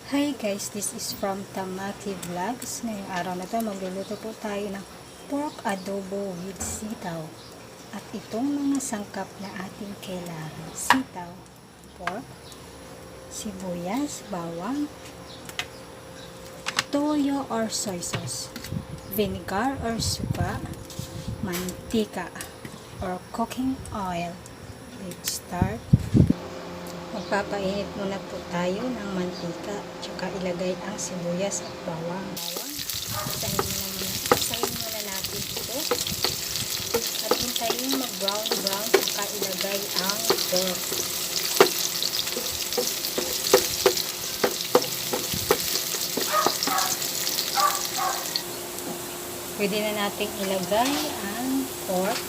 Hi guys, this is from Tamaki Vlogs. Ngayong araw na to, magluluto po tayo ng pork adobo with sitaw. At itong mga sangkap na ating kailangan. Sitaw, pork, sibuyas, bawang, toyo or soy sauce, vinegar or suka, mantika or cooking oil. Let's start. Magpapainit muna po tayo ng mantika, tsaka ilagay ang sibuyas at bawang. Isahin muna natin ito at hintayin mag-brown, tsaka ilagay ang pork. Pwede na natin ilagay ang pork.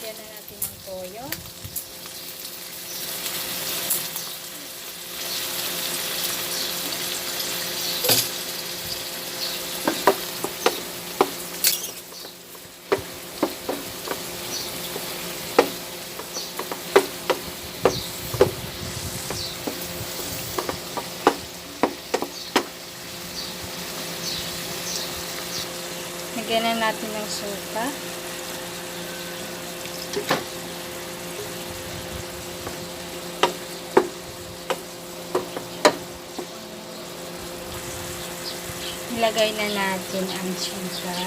Lagyan na natin ng toyo. Lagyan na natin ng suka. Ilagay na natin ang suka.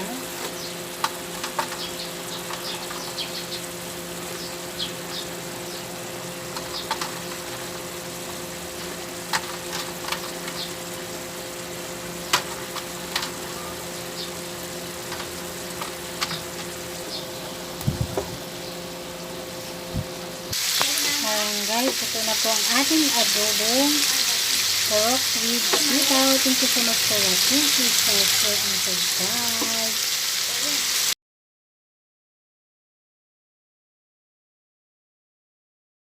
Guys, ito na po ang ating adobong pork with sitaw. Thank you so much for watching. Please subscribe and subscribe.